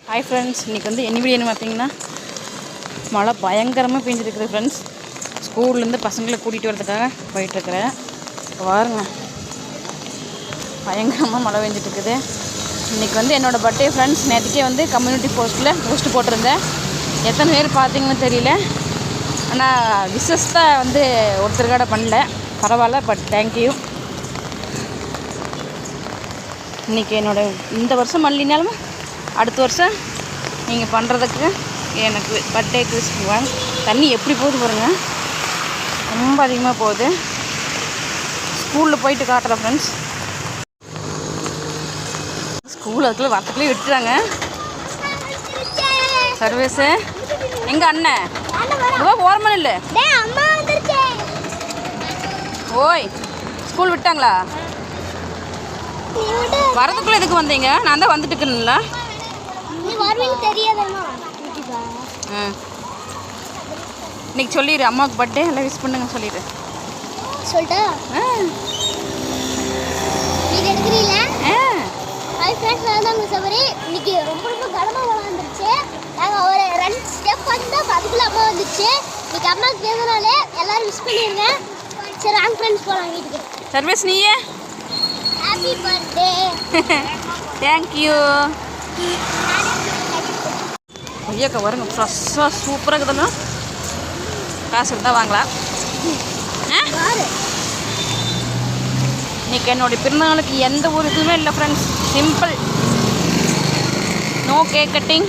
Hi friends, இன்றைக்கி வந்து என்ன வீடியோன்னு பார்த்தீங்கன்னா மழை பயங்கரமாக பெஞ்சிருக்குது ஃப்ரெண்ட்ஸ். ஸ்கூல்லேருந்து பசங்களை கூட்டிகிட்டு வரதுக்காக போயிட்டுருக்குறேன். பாருங்க, பயங்கரமாக மழை பெஞ்சிட்ருக்குது. இன்றைக்கி வந்து என்னோடய பர்த்டே ஃப்ரெண்ட்ஸ். நேற்றுக்கே வந்து கம்யூனிட்டி போஸ்ட் போட்டிருந்தேன். எத்தனை பேர் பார்த்தீங்கன்னு தெரியல. ஆனால் விஷஸ் தான் வந்து ஒருத்தருக்காட பண்ணல, பரவாயில்ல. But thank you. இன்றைக்கி இந்த வருஷம் மல்லினாலும் அடுத்த வருஷம் நீங்கள் பண்ணுறதுக்கு எனக்கு பர்த்டேக்கு விஷ் பண்ணுவாங்க. தண்ணி எப்படி போகுது பாருங்கள், ரொம்ப அதிகமாக போகுது. ஸ்கூலில் போயிட்டு காட்டுறேன் ஃப்ரெண்ட்ஸ். ஸ்கூல் அதுக்குள்ளே வரத்துக்குள்ளே விட்டுறாங்க. சர்வீஸு எங்கள் அண்ணன் ஓரமான இல்லை. ஓய், ஸ்கூல் விட்டாங்களா? வரதுக்குள்ளே எதுக்கு வந்தீங்க? நான் தான் வந்துட்டு இருக்கேன்ல. இன்னைக்கு சொல்லிடு, அம்மாவுக்கு பர்த்டே எல்லாம் விஷ் பண்ணுங்க சொல்லிடு. சொல்லிட்டா? நீங்க எடுக்கிறீங்களா? ஹாய் ஃப்ரெண்ட்ஸ், நான் தான் சபரி. இன்னைக்கு ரொம்ப கனமா வந்துருச்சு. நாங்கள் ஒரு 2 ஸ்டெப் வந்து அதுக்குள்ள அம்மா வந்துச்சு. இன்னைக்கு அம்மாவுக்கு பிறந்தநாள், எல்லாரும் விஷ் பண்ணிடுங்க. சரி வாங்க ஃப்ரெண்ட்ஸ், போகலாம் வீட்டுக்கு. சர்வீஸ் நீயே ஹாப்பி பர்த்டே. தேங்க்யூ. ஐயாக்கா வருங்க, ஃப்ரெஷ்ஷாக சூப்பராக இருக்குதுங்க. காசு இருந்தால் வாங்கலாம். இன்றைக்கி என்னுடைய பிறந்தநாளுக்கு எந்த ஒரு இதுவுமே இல்லை friends. Simple, no cake cutting,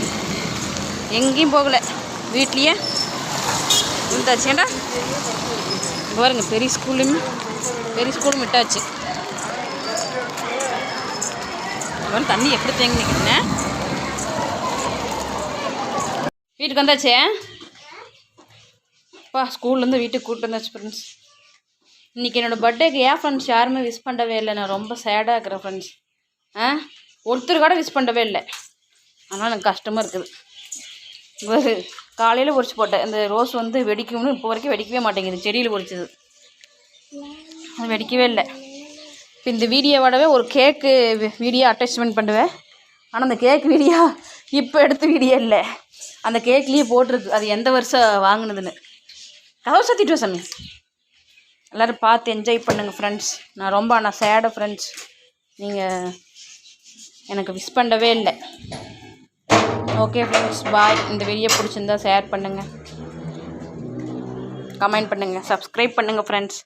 எங்கேயும் போகலை, வீட்லேயே இருந்தாச்சுடா. பாருங்க, பெரிய ஸ்கூலும் விட்டாச்சு. தண்ணி எப்படி தேங்கி நிற்கிறேன். வீட்டுக்கு வந்தாச்சே. ஸ்கூல்லேருந்து வீட்டுக்கு கூப்பிட்டு வந்தாச்சு ஃப்ரெண்ட்ஸ். இன்றைக்கி என்னோடய பர்த்டேக்கு ஃப்ரெண்ட்ஸ் யாருமே விஷ் பண்ணவே இல்லை. நான் ரொம்ப சேடாக இருக்கிறேன் ஃப்ரெண்ட்ஸ். ஒருத்தர் கூட விஷ் பண்ணவே இல்லை. அதனால் எனக்கு கஷ்டமாக இருக்குது. ஒரு காலையில் பொறிச்சு போட்டேன். இந்த ரோஸ் வந்து வெடிக்கும்னு இப்போ வரைக்கும் வெடிக்கவே மாட்டேங்குது. செடியில் பொறிச்சது அது வெடிக்கவே இல்லை. இப்போ இந்த வீடியோவோடவே ஒரு கேக்கு வீடியோ அட்டாச்மெண்ட் பண்ணுவேன். ஆனால் அந்த கேக் வீடியோ இப்போ எடுத்த வீடியோ இல்லை, அந்த கேக்லேயே போட்டிருக்கு அது எந்த வருஷம் வாங்கினதுன்னு. கதவை சாத்திட்டு சாமி. எல்லோரும் பார்த்து என்ஜாய் பண்ணுங்கள் ஃப்ரெண்ட்ஸ். நான் சேடாக ஃப்ரெண்ட்ஸ். நீங்கள் எனக்கு விஷ் பண்ணவே இல்லை. ஓகே ஃப்ரெண்ட்ஸ், பாய். இந்த வீடியோ பிடிச்சிருந்தா ஷேர் பண்ணுங்கள், கமெண்ட் பண்ணுங்கள், சப்ஸ்கிரைப் பண்ணுங்கள் ஃப்ரெண்ட்ஸ்.